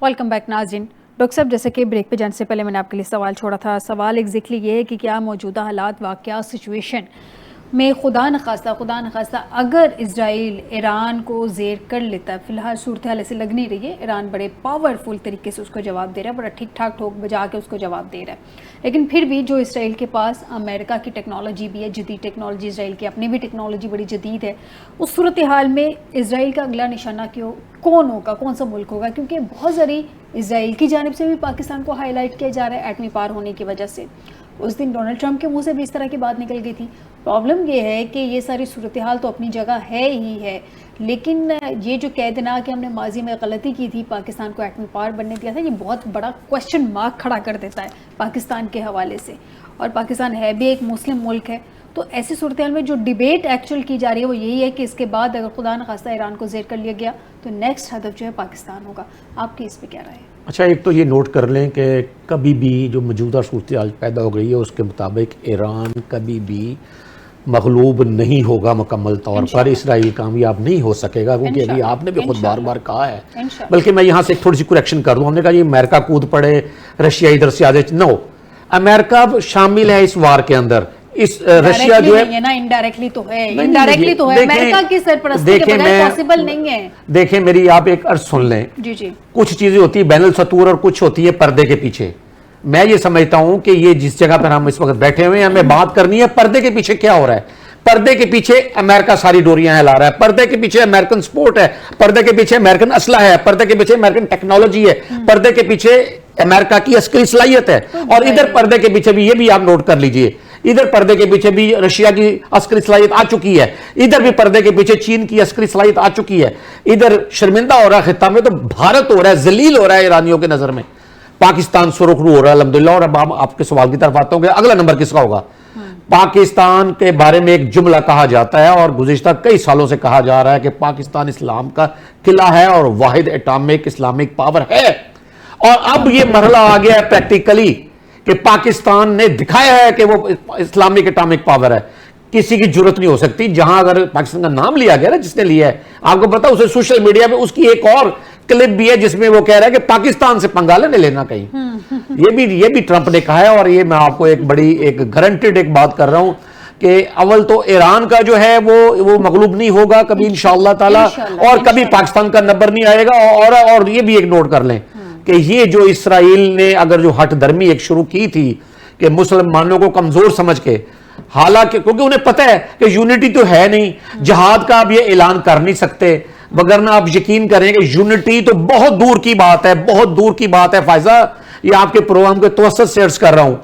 Welcome back नाज़रीन। Doctor साहब, जैसे कि ब्रेक पे जाने से पहले मैंने आपके लिए सवाल छोड़ा था, सवाल एग्जैक्टली ये है कि क्या मौजूदा हालात, वाक़या, सिचुएशन में खुदा न खास्ता अगर इजराइल ईरान को ज़ेर कर लेता है, फ़िलहाल सूरत हाल ऐसे लग नहीं रही है, ईरान बड़े पावरफुल तरीके से उसको जवाब दे रहा है, बड़ा ठीक ठाक ठोक बजा के उसको जवाब दे रहा है, लेकिन फिर भी जो इसराइल के पास अमेरिका की टेक्नोलॉजी भी है, जदीद टेक्नोलॉजी, इसराइल की अपनी भी टेक्नोलॉजी बड़ी जदीद है, उस सूरत हाल में इसराइल का अगला निशाना कौन होगा, कौन सा मुल्क होगा? क्योंकि बहुत सारी इसराइल की जानिब से भी पाकिस्तान को हाईलाइट किया जा रहा है एटमी पावर होने की वजह से। उस दिन डोनाल्ड ट्रंप के मुंह से भी इस तरह की बात निकल गई थी। प्रॉब्लम ये है कि ये सारी सूरत हाल तो अपनी जगह है ही है, लेकिन ये जो कह देना कि हमने माजी में गलती की थी, पाकिस्तान को एटमी पावर बनने दिया था, ये बहुत बड़ा क्वेश्चन मार्क खड़ा कर देता है पाकिस्तान के हवाले से। और पाकिस्तान है भी एक मुस्लिम मुल्क है, तो ऐसी सूरत हाल में जो डिबेट एक्चुअल की जा रही है वो यही है कि इसके बाद अगर खुदा न खास्ता ईरान को ज़ेर कर लिया गया तो नेक्स्ट हदफ जो है पाकिस्तान होगा। आपकी इस पे क्या राय है? अच्छा, एक तो ये नोट कर लें कि कभी भी जो मौजूदा सूरत हाल पैदा हो गई है उसके मुताबिक ईरान कभी भी मगलूब नहीं होगा मुकम्मल तौर पर, इसराइल कामयाब नहीं हो सकेगा, क्योंकि अभी आपने भी खुद बार बार कहा है। बल्कि मैं यहाँ से थोड़ी सी करेक्शन कर दूँ, हमने कहा ये अमेरिका कूद पड़े, रशिया इधर से आ जाए, नो, अमेरिका शामिल है इस वार के अंदर। इस रशिया जो है ना इनडायरेक्टली तो है, इनडायरेक्टली तो है, अमेरिका की सरपरस्ती के बगैर पॉसिबल नहीं है। देखें, मेरी आप एक अर्ज सुन लें। जी जी। कुछ चीजें होती है बैनुल सतूर और कुछ होती है पर्दे के पीछे। मैं ये समझता हूं कि ये जिस जगह पर हम इस वक्त बैठे हुए हैं, हमें बात करनी है पर्दे के पीछे क्या हो रहा है। पर्दे के पीछे अमेरिका सारी डोरियां हिला रहा है, पर्दे के पीछे अमेरिकन स्पोर्ट है, पर्दे के पीछे अमेरिकन असला है, पर्दे के पीछे अमेरिकन टेक्नोलॉजी है, पर्दे के पीछे अमेरिका की अस्करी सलाहियत है। और इधर पर्दे के पीछे भी, ये भी आप नोट कर लीजिए, इधर पर्दे के पीछे भी रशिया की अस्करी सलाहियत आ चुकी है, इधर भी पर्दे के पीछे चीन की अस्करी सलाहियत आ चुकी है। इधर शर्मिंदा हो रहा है खित्ता में, तो भारत हो रहा है, जलील हो रहा है ईरानियों की नजर में, पाकिस्तान सुरखरू हो रहा है अल्हम्दुलिल्लाह। और अब आपके सवाल की तरफ आता हूं कि अगला नंबर किसका होगा। पाकिस्तान के बारे में एक जुमला कहा जाता है और गुज़िश्ता कई सालों से कहा जा रहा है कि पाकिस्तान इस्लाम का किला है और वाहिद एटॉमिक इस्लामिक पावर है। और अब यह मरहला आ गया है प्रैक्टिकली कि पाकिस्तान ने दिखाया है कि वो इस्लामिक एटॉमिक पावर है। किसी की जरूरत नहीं हो सकती, जहां अगर पाकिस्तान का नाम लिया गया ना, जिसने लिया है, आपको पता उसे सोशल मीडिया पे उसकी एक और क्लिप भी है जिसमें वो कह रहा है कि पाकिस्तान से पंगा नहीं लेना कहीं। ये भी ट्रंप ने कहा है। और ये मैं आपको एक बड़ी एक गारंटेड एक बात कर रहा हूं कि अव्वल तो ईरान का जो है वो मगलूब नहीं होगा कभी इंशाअल्लाह ताला, और कभी पाकिस्तान का नंबर नहीं आएगा। और ये भी एक नोट कर लें कि ये जो इसराइल ने अगर जो हट दर्मी एक शुरू की थी कि मुसलमानों को कमजोर समझ के, हालांकि क्योंकि उन्हें पता है कि यूनिटी तो है नहीं, जिहाद का अब ये ऐलान कर नहीं सकते, वगरना आप यकीन करें कि यूनिटी तो बहुत दूर की बात है, बहुत दूर की बात है। फायजा, ये आपके प्रोग्राम के तवस्सुत से अर्ज कर रहा हूं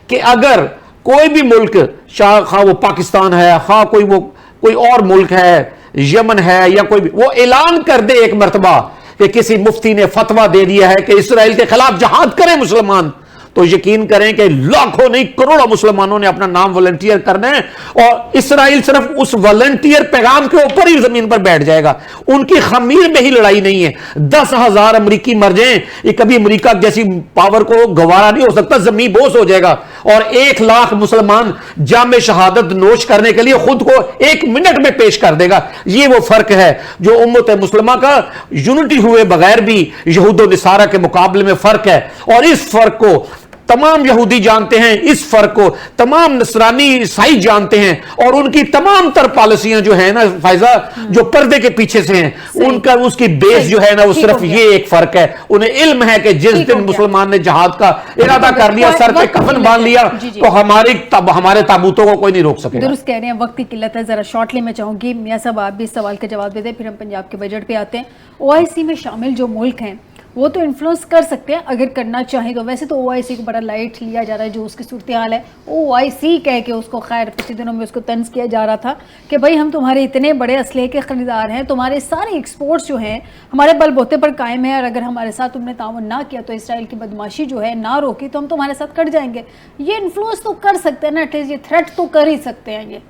कि अगर कोई भी मुल्क, खा वो पाकिस्तान है, खा कोई और मुल्क है, यमन है या कोई भी, वो ऐलान कर दे एक मरतबा कि किसी मुफ्ती ने फतवा दे दिया है कि इसराइल के खिलाफ जहाद करें मुसलमान, तो यकीन करें कि लाखों नहीं करोड़ों मुसलमानों ने अपना नाम वॉलंटियर करना है। और इसराइल सिर्फ उस वॉलंटियर पैगाम के ऊपर ही जमीन पर बैठ जाएगा, उनकी खमीर में ही लड़ाई नहीं है। 10,000 अमरीकी मर जाएं, ये कभी अमरीका जैसी पावर को गवारा नहीं हो सकता, जमीन बोस हो जाएगा। और 1 लाख मुसलमान जामे शहादत नोश करने के लिए खुद को 1 मिनट में पेश कर देगा। ये वो फर्क है जो उम्मत मुस्लिमा का यूनिटी हुए बगैर भी यहूद और निसारा के मुकाबले में फर्क है। और इस फर्क को तमाम यहूदी जानते हैं, इस फर्क को तमाम नसरानी ईसाई जानते हैं, और उनकी तमाम तर पॉलिसियां जो है ना फायजा, जो पर्दे के पीछे से हैं, उनका उसकी बेस जो है ना वो सिर्फ ये एक फर्क है। उन्हें इल्म है कि जिस दिन मुसलमान ने जहाद का इरादा कर लिया, सर पे कफन बांध लिया, तो हमारे ताबूतों को कोई नहीं रोक सकेगा। दुरुस्त कह रहे हैं, वक्त की किल्लत है। जरा शॉर्टली मैं चाहूंगी मियां साहब आप भी इस सवाल का जवाब दे दें, फिर हम पंजाब के बजट पे आते हैं। ओआईसी में शामिल जो मुल्क हैं वो तो इन्फ्लुएंस कर सकते हैं अगर करना चाहें तो। वैसे तो ओआईसी को बड़ा लाइट लिया जा रहा है, जो उसकी सूरत हाल है ओआईसी कह के उसको, खैर पिछले दिनों में उसको तंज किया जा रहा था कि भाई हम तुम्हारे इतने बड़े असलहे के खरीदार हैं, तुम्हारे सारे एक्सपोर्ट्स जो हैं हमारे बलबूते पर कायम है, और अगर हमारे साथ तुमने ताउन ना किया तो इसराइल की बदमाशी जो है ना रोकी तो हम तुम्हारे साथ कट जाएंगे। ये इन्फ्लुएंस तो कर सकते हैं ना, एटलीस्ट ये थ्रेट तो कर ही सकते हैं।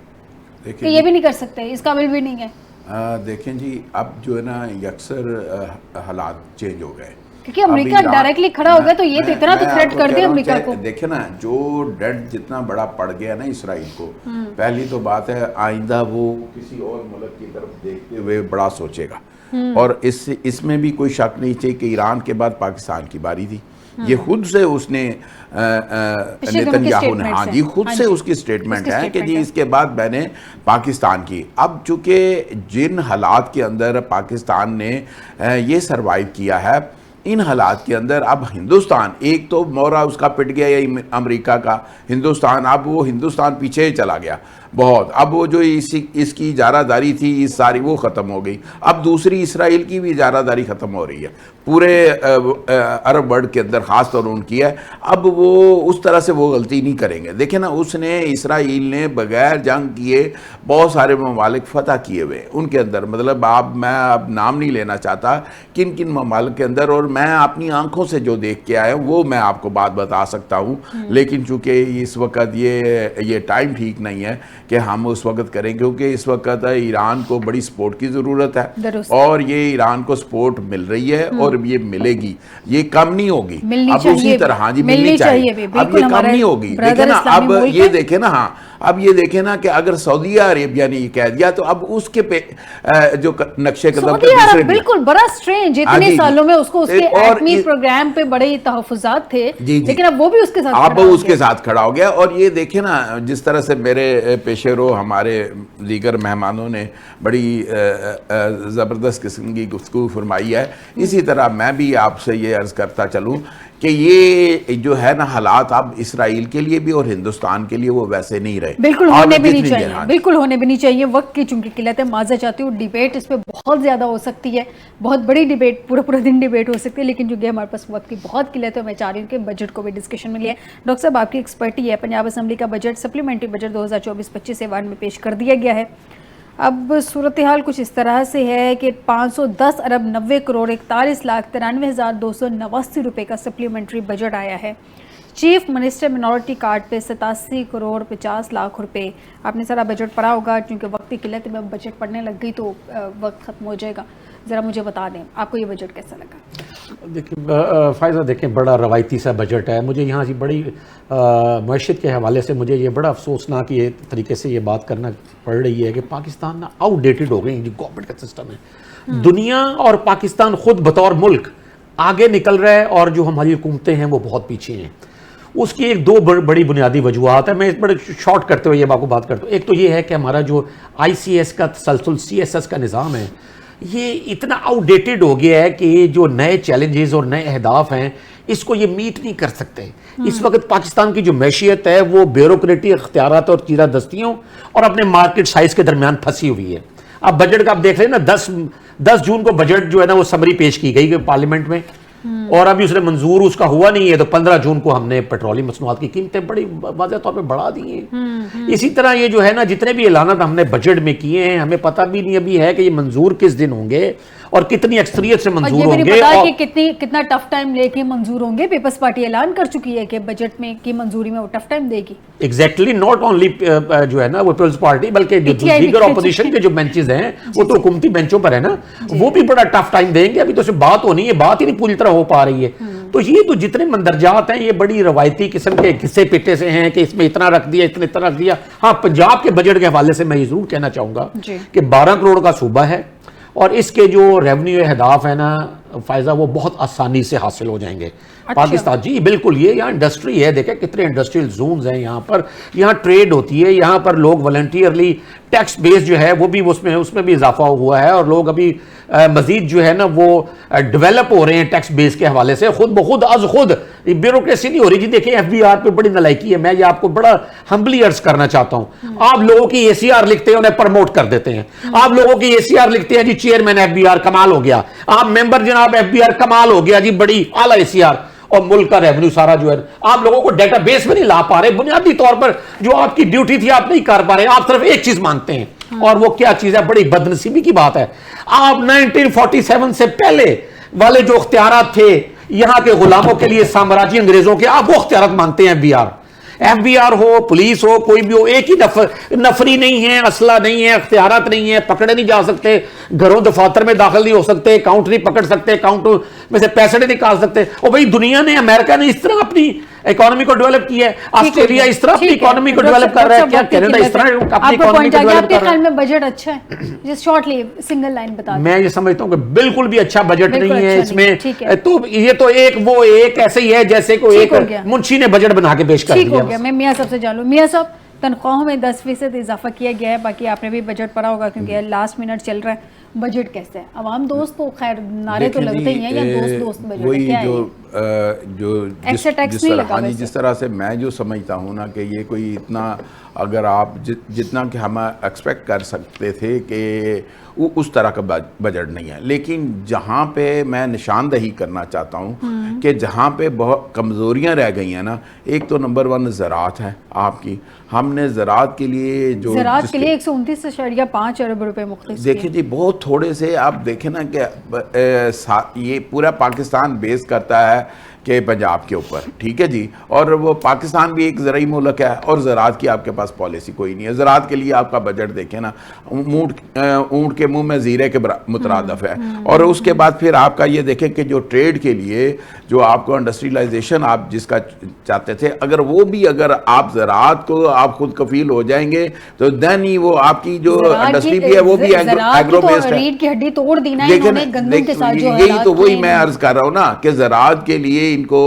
ये भी नहीं कर सकते, इस काबिल भी नहीं है। देखें जी, अब जो है ना अक्सर हालात चेंज हो गए, क्योंकि अमेरिका डायरेक्टली खड़ा हो गया, तो ये तो इतना तो थ्रेट कर दिया अमेरिका को। देखे ना, जो डेट जितना बड़ा पड़ गया ना इसराइल को, पहली तो बात है आइंदा वो किसी और मुल्क की तरफ देखते हुए बड़ा सोचेगा। اور اس میں بھی کوئی شک نہیں چاہیے کہ ایران کے بعد پاکستان کی باری تھی. یہ خود سے اس نے نیتن یاہو نے جی خود سے اس کی سٹیٹمنٹ ہے کہ جی اس کے بعد میں نے پاکستان کی. اب چونکہ جن حالات کے اندر پاکستان نے یہ سروائیو کیا ہے, ان حالات کے اندر اب ہندوستان, ایک تو مورا اس کا پٹ گیا امریکہ کا, ہندوستان, اب وہ ہندوستان پیچھے چلا گیا بہت. اب وہ جو اس کی اجارہ داری تھی اس ساری وہ ختم ہو گئی. اب دوسری اسرائیل کی بھی اجارہ داری ختم ہو رہی ہے پورے عرب ورلڈ کے اندر, خاص طور ان کی ہے. اب وہ اس طرح سے وہ غلطی نہیں کریں گے. دیکھیں نا, اس نے اسرائیل نے بغیر جنگ کیے بہت سارے ممالک فتح کیے ہوئے ان کے اندر. مطلب میں اب نام نہیں لینا چاہتا کن کن ممالک کے اندر, اور میں اپنی آنکھوں سے جو دیکھ کے آیا ہوں وہ میں آپ کو بات بتا سکتا ہوں. لیکن چونکہ اس وقت یہ ٹائم ٹھیک نہیں ہے کہ ہم اس وقت کریں, کیونکہ اس وقت ایران کو بڑی سپورٹ کی ضرورت ہے, اور یہ ایران کو سپورٹ مل رہی ہے اور یہ ملے گی, یہ کم نہیں ہوگی. اب اسی طرح ہاں جی ملنی چاہیے, اب یہ کم نہیں ہوگی. دیکھیں نا, اب یہ دیکھیں نا, ہاں اب یہ دیکھیں نا کہ اگر سعودیہ عربیہ نے یہ کہہ دیا تو اب اس کے پہ جو نقشے قدم سعودی عرب بالکل بڑا سٹرینج, اتنے سالوں میں اس کو اس کے ایٹمی پروگرام پہ بڑے تحفظات تھے, لیکن اب وہ بھی اس کے ساتھ اب اس کے ساتھ کھڑا ہو گیا. اور یہ دیکھیں نا, جس طرح سے میرے پیش رو ہمارے دیگر مہمانوں نے بڑی زبردست قسم کی گفتگو فرمائی ہے, اسی طرح میں بھی آپ سے یہ عرض کرتا چلوں کہ یہ جو ہے نا حالات اب اسرائیل کے لیے بھی اور ہندوستان کے لیے وہ ویسے نہیں رہے. بالکل ہونے بھی نہیں چاہیے, بالکل ہونے بھی نہیں چاہیے. وقت کی چونکہ قلت ہے, معذرت چاہتی ہوں, ڈیبیٹ اس پہ بہت زیادہ ہو سکتی ہے, بہت بڑی ڈیبیٹ, پورا دن ڈیبیٹ ہو سکتی ہے, لیکن چونکہ ہمارے پاس وقت کی بہت قلت ہے, میں چاہ رہی ہوں کہ بجٹ کو بھی ڈسکشن میں لیا. ڈاکٹر صاحب آپ کی ایکسپرٹی ہے, پنجاب اسمبلی کا بجٹ سپلیمنٹری بجٹ 2024-25 ایوان میں پیش کر دیا گیا ہے. اب صورتحال کچھ اس طرح سے ہے کہ 510 ارب 90 کروڑ 41,93,289 روپے کا سپلیمنٹری بجٹ آیا ہے. چیف منسٹر منورٹی کارڈ پہ 87 کروڑ 50 لاکھ روپے. آپ نے سارا بجٹ پڑھا ہوگا, چونکہ وقت کی قلت میں بجٹ پڑھنے لگ گئی تو وقت ختم ہو جائے گا. ذرا مجھے بتا دیں آپ کو یہ بجٹ کیسا لگا؟ دیکھیں فائزہ, دیکھیں بڑا روایتی سا بجٹ ہے. مجھے یہاں سے بڑی معیشت کے حوالے سے مجھے یہ بڑا افسوسناک یہ طریقے سے یہ بات کرنا پڑ رہی ہے کہ پاکستان آؤٹ ڈیٹڈ ہو گئی, جو گورنمنٹ کا سسٹم ہے. دنیا اور پاکستان خود بطور ملک آگے نکل رہا ہے, اور جو ہماری حکومتیں ہیں وہ بہت پیچھے ہیں. اس کی ایک دو بڑی بنیادی وجوہات ہیں. میں بڑے شارٹ کرتے ہوئے یہ آپ کو بات کرتا ہوں. ایک تو یہ ہے کہ ہمارا جو آئی سی ایس کا تسلسل, سی ایس ایس کا نظام ہے, یہ اتنا آؤٹ ڈیٹڈ ہو گیا ہے کہ یہ جو نئے چیلنجز اور نئے اہداف ہیں اس کو یہ میٹ نہیں کر سکتے. اس وقت پاکستان کی جو معیشت ہے وہ بیوروکریٹی اختیارات اور چیرہ دستیوں اور اپنے مارکیٹ سائز کے درمیان پھنسی ہوئی ہے. اب بجٹ کا آپ دیکھ رہے ہیں نا, 10 جون کو بجٹ جو ہے نا وہ سمری پیش کی گئی پارلیمنٹ میں, اور ابھی اس نے منظور اس کا ہوا نہیں ہے. تو 15 جون کو ہم نے پیٹرولیم مصنوعات کی قیمتیں بڑی واضح طور پہ بڑھا دی ہیں. اسی طرح یہ جو ہے نا جتنے بھی اعلانات ہم نے بجٹ میں کیے ہیں, ہمیں پتہ بھی نہیں ابھی ہے کہ یہ منظور کس دن ہوں گے اور کتنی اکثریت سے منظور ہوں گے, اور یہ کتنا ٹف ٹائم لے کے منظور ہوں گے. پیپلز پارٹی اعلان کر چکی ہے کہ بجٹ میں کی منظوری میں وہ ٹف ٹائم دے گی. ایگزیکٹلی, ناٹ اونلی جو ہے نا وہ پیپلز پارٹی, بلکہ جو دیگر اپوزیشن کے جو بینچز ہیں وہ تو حکومتی بینچوں پر ہے نا, وہ بھی بڑا ٹف ٹائم دیں گے. ابھی تو صرف بات ہونی ہے, بات ہی نہیں پوری طرح ہو پا رہی ہے. تو یہ تو جتنے مندرجات ہیں یہ بڑی روایتی قسم کے گھسے پیٹے سے ہیں کہ اس میں اتنا رکھ دیا, اتنا رکھ دیا. ہاں, پنجاب کے بجٹ کے حوالے سے میں یہ ضرور کہنا چاہوں گا کہ 12 کروڑ کا صوبہ ہے, اور اس کے جو ریونیو اہداف ہیں نا فائزہ, وہ بہت آسانی سے حاصل ہو جائیں گے. پاکستان جی بالکل, یہ یہاں انڈسٹری ہے, دیکھیں کتنے انڈسٹریل زونز ہیں یہاں پر, یہاں ٹریڈ ہوتی ہے, یہاں پر لوگ والنٹیئرلی ٹیکس بیس جو ہے وہ بھی اس میں بھی اضافہ ہوا ہے, اور لوگ ابھی مزید جو ہے نا وہ ڈیولپ ہو رہے ہیں ٹیکس بیس کے حوالے سے. خود بخود از خود بیوروکریسی نہیں ہو رہی. جی دیکھیں ایف بی آر پہ بڑی نلائکی ہے, میں یہ آپ کو بڑا ہمبلی عرض کرنا چاہتا ہوں. آپ لوگوں کی اے سی آر لکھتے ہیں, انہیں پروموٹ کر دیتے ہیں. آپ لوگوں کی اے سی آر لکھتے ہیں, جی چیئرمین ایف بی آر کمال ہو گیا, آپ ممبر جناب ایف بی آر کمال ہو گیا, جی بڑی اعلیٰ اے سی آر, اور ملک کا ریونیو سارا جو ہے آپ لوگوں کو ڈیٹا بیس میں نہیں لا پا رہے. بنیادی طور پر جو آپ کی ڈیوٹی تھی آپ نہیں کر پا رہے, آپ صرف ایک چیز مانگتے ہیں, اور وہ کیا چیز ہے؟ بڑی بدنصیبی کی بات ہے. آپ 1947 سے پہلے والے جو اختیارات تھے یہاں کے غلاموں کے لیے, سامراجی انگریزوں کے, آپ وہ اختیارات مانگتے ہیں ایف بی آر. FBR हो, पुलिस हो, कोई भी हो, एक ही नफरी नहीं है, असला नहीं है, अख्तियारात नहीं है, पकड़े नहीं जा सकते, घरों दफातर में दाखिल नहीं हो सकते, अकाउंट नहीं पकड़ सकते, अकाउंट में से पैसे नहीं निकाल सकते। और भाई दुनिया ने, अमेरिका ने इस तरह अपनी इकोनॉमी को डेवलप किया है, ऑस्ट्रेलिया इस तरह अपनी इकोनॉमी को डेवलप कर रहा है, क्या कनाडा इस तरह अपनी इकोनॉमी को डेवलप कर रहा है। बजट अच्छा है, जस्ट शॉर्टली सिंगल लाइन बता दें। मैं ये समझता हूँ कि बिल्कुल भी अच्छा बजट नहीं है इसमें। तो ये तो एक ऐसे ही है जैसे कोई एक मुंशी ने बजट बना के पेश कर दिया। ठीक हो गया। मैं मियां साहब से जान लूं, मियां साहब तनख्वाहों में 10% इजाफा किया गया है, बाकी आपने भी बजट पढ़ा होगा क्योंकि लास्ट मिनट चल रहा है। बजट कैसे है? अवाम दोस्त तो खैर नारे तो लगते ही हैं, या दोस्त बजट है, क्या है? जिस तरह से मैं जो समझता हूँ ना कि ये कोई इतना, अगर आप जितना कि हम एक्सपेक्ट कर सकते थे कि उस तरह का बजट नहीं है। लेकिन जहाँ पे मैं निशानदही करना चाहता हूँ कि जहाँ पे बहुत कमज़ोरियाँ रह गई हैं ना, एक तो नंबर 1 ज़राअत है आपकी। हमने ज़राअत के लिए जो ज़राअत के लिए 129.5 अरब रुपए मुख्तलिफ देखिए जी, बहुत थोड़े से आप देखें ना कि ये पूरा पाकिस्तान बेस करता है कि पंजाब के ऊपर, ठीक है जी, और वो पाकिस्तान भी एक ज़राई मुल्क है और ज़राअत की आपके पास पॉलिसी कोई नहीं है। ज़राअत के लिए आपका बजट देखें ना, ऊँट के मुंह में ज़ीरे के मुतरादफ है। और उसके बाद फिर आपका ये देखें कि जो ट्रेड के लिए जो आपको इंडस्ट्रियलाइजेशन आप जिसका चाहते थे, अगर वो भी, अगर आप ज़राअत को आप खुद कफील हो जाएंगे तो देन ही वो आपकी जो इंडस्ट्री भी है वो भी एग्रो बेस्ड है। रीढ़ की हड्डी तोड़ दी ना इन्होंने गंदम के साथ। यही तो वही मैं अर्ज कर रहा हूँ ना कि ज़राअत के लिए इनको,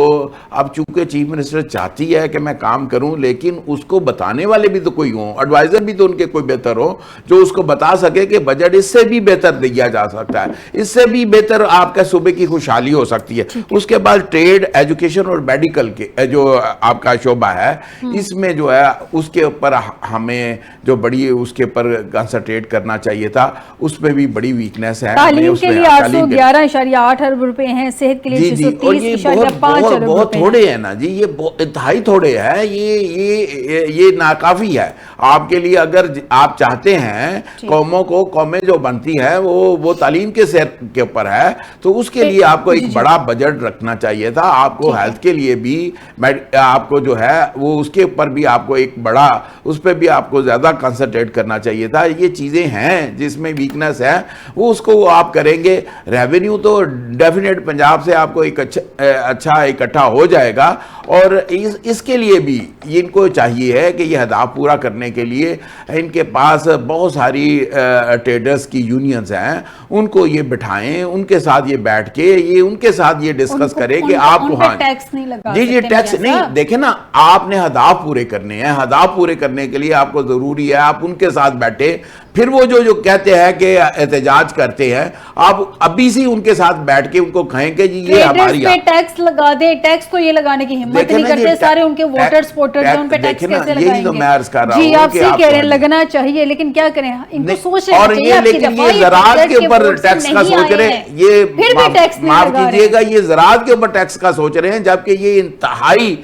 अब चूंकि चीफ मिनिस्टर चाहती है कि मैं काम करूं, लेकिन उसको बताने वाले भी तो कोई हो, एडवाइजर भी तो उनके कोई बेहतर हो जो उसको बता सके कि बजट इससे भी बेहतर दिया जा सकता है, इससे भी बेहतर आपका सूबे की खुशहाली हो सकती है। उसके बाद ट्रेड, एजुकेशन और मेडिकल के जो आपका शोबा है, इसमें जो है उसके ऊपर हमें जो बड़ी उसके ऊपर कंसंट्रेट करना चाहिए था, उसमें भी बड़ी वीकनेस है। तालीम के लिए 811.8 अरब रुपए हैं, सेहत के लिए 630.5 अरब बहुत थोड़े हैं ना जी, ये इंतहाई थोड़े हैं, ये नाकाफी है आपके लिए। अगर आप चाहते हैं कौमें जो बनती है वो तालीम के सेर के ऊपर है, तो उसके लिए आपको एक बड़ा बजट रखना चाहिए था। आपको हेल्थ के लिए भी आपको जो है वो उसके ऊपर भी आपको एक बड़ा, उस पर भी आपको ज्यादा कंसंट्रेट करना चाहिए था। ये चीजें हैं जिसमें वीकनेस है, वो उसको आप करेंगे। रेवेन्यू तो डेफिनेट पंजाब से आपको एक अच्छा इकट्ठा हो जाएगा, और इसके लिए भी इनको चाहिए है कि ये हदाफ पूरा करने के लिए इनके पास बहुत सारी ट्रेडर्स की यूनियंस हैं, उनको ये बिठाएं, उनके साथ ये बैठ के ये उनके साथ ये डिस्कस करें कि आपको, हाँ टैक्स नहीं लगा जी टैक्स नहीं, देखें ना, आपने हदाफ पूरे करने हैं, हदाफ पूरे करने के लिए आपको जरूरी है आप उनके साथ बैठे। फिर वो जो कहते हैं कि एहतजाज करते हैं, आप अभी से उनके साथ बैठ के उनको कहें कि जी ये हमारी टैक्स लगा दे। टैक्स तो ये लगाने की हिम्मत नहीं करते, सारे उनके वोटर्स हैं, उन पे टैक्स कैसे लगाएंगे? यही तो मैं अर्ज कर रहा हूं जी, आप सही कह रहे हैं, लगना चाहिए, लेकिन क्या करें, इनको सोचना और ये, लेकिन ये ज़राअत के ऊपर टैक्स का सोच रहे हैं, ये फिर भी टैक्स माफ कीजिएगा, ये ज़राअत के ऊपर टैक्स का सोच रहे हैं, जबकि ये इंतहाई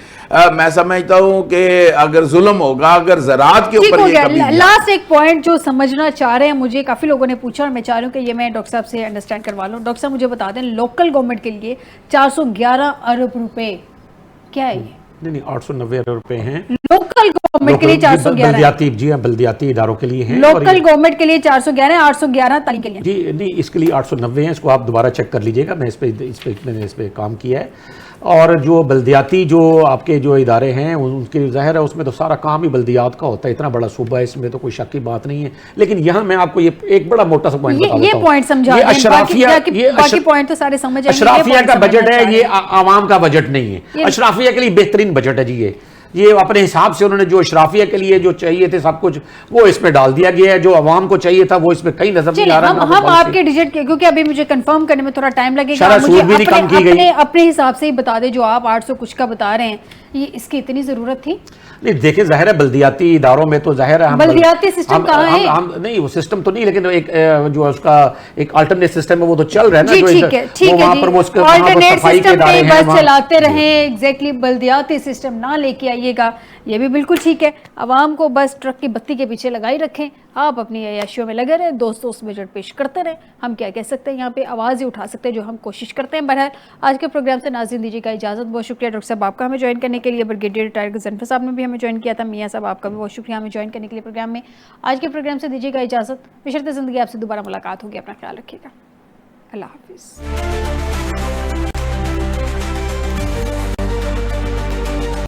मैं समझता हूं कि अगर जुल्म होगा, अगर ज़राअत के ऊपर ये लास्ट एक पॉइंट जो समझना चाह रहे हैं, मुझे काफ़ी लोगों ने पूछा और मैं चाह रही हूँ कि ये मैं डॉक्टर साहब से अंडरस्टैंड करवा लूँ। डॉक्टर साहब मुझे बता दें, लोकल गवर्नमेंट के लिए 411 अरब रुपए क्या है ये? नहीं 890 अरब रुपए हैं लोकल गवर्नमेंट के लिए। 411 बल्दियाती, जी हाँ, बल्दियाती इदारों के लिए हैं। लोकल गवर्नमेंट के लिए 411, 811 तालीम के लिए जी नहीं, इसके लिए 890 हैं। इसको आप दोबारा चेक कर लीजिएगा, मैंने इस पे काम किया है। और जो बल्दियाती जो आपके जो इदारे हैं उनकी ज़ाहिर है उसमें तो सारा काम ही बल्दियात का होता है, इतना बड़ा सूबा है, इसमें तो कोई शक की बात नहीं है। लेकिन यहाँ मैं आपको ये एक बड़ा मोटा सा पॉइंट बता देता हूं। ये पॉइंट समझा, बाकी पॉइंट तो सारे समझ आएंगे। अशराफिया का बजट है, ये आवाम का बजट नहीं है। अशराफिया के लिए बेहतरीन बजट है जी। ये अपने हिसाब से उन्होंने जो अशराफिया के लिए जो चाहिए थे सब कुछ वो इसमें डाल दिया गया है, जो आवाम को चाहिए था वो इसमें कहीं नजर नहीं आ रहा। हम आपके डिजिट के, क्योंकि अभी मुझे कंफर्म करने में थोड़ा टाइम लगेगा, मुझे अपने हिसाब से ही बता दे, जो आप 800 कुछ का बता रहे हैं, ये इसकी इतनी जरूरत थी? नहीं देखिए, जाहिर है बल्दियाती इदारों में तो जाहिर है बल्दियाती सिस्टम कहाँ है? हम नहीं, वो सिस्टम तो नहीं, लेकिन एक जो उसका एक अल्टरनेट सिस्टम है वो तो चल रहा है ना, जो ठीक है वहां पर वो अल्टरनेट सिस्टम पे बस चलाते रहे। एग्जैक्टली बल्दियाती सिस्टम ना लेके आइए, رہیے گا، یہ بھی بالکل ٹھیک ہے. عوام کو بس ٹرک کی بتی کے پیچھے لگائی رکھیں، آپ اپنی عیاشیوں میں لگے رہیں، دوست میں جڑ پیش کرتے رہیں. ہم کیا کہہ سکتے ہیں، یہاں پہ آواز ہی اٹھا سکتے ہیں جو ہم کوشش کرتے ہیں. بہرحال آج کے پروگرام سے ناظرین دیجیے گا اجازت. بہت شکریہ ڈاکٹر صاحب آپ کا ہمیں جوائن کرنے کے لیے. بریگیڈیئر ریٹائر غضنفر صاحب نے بھی ہمیں جوائن کیا تھا. میاں صاحب آپ کا بھی بہت شکریہ ہمیں جوائن کرنے کے لیے پروگرام میں. آج کے پروگرام سے دیجیے گا اجازت. بشرط زندگی آپ سے دوبارہ ملاقات ہوگی. اپنا خیال رکھیے گا. اللہ حافظ.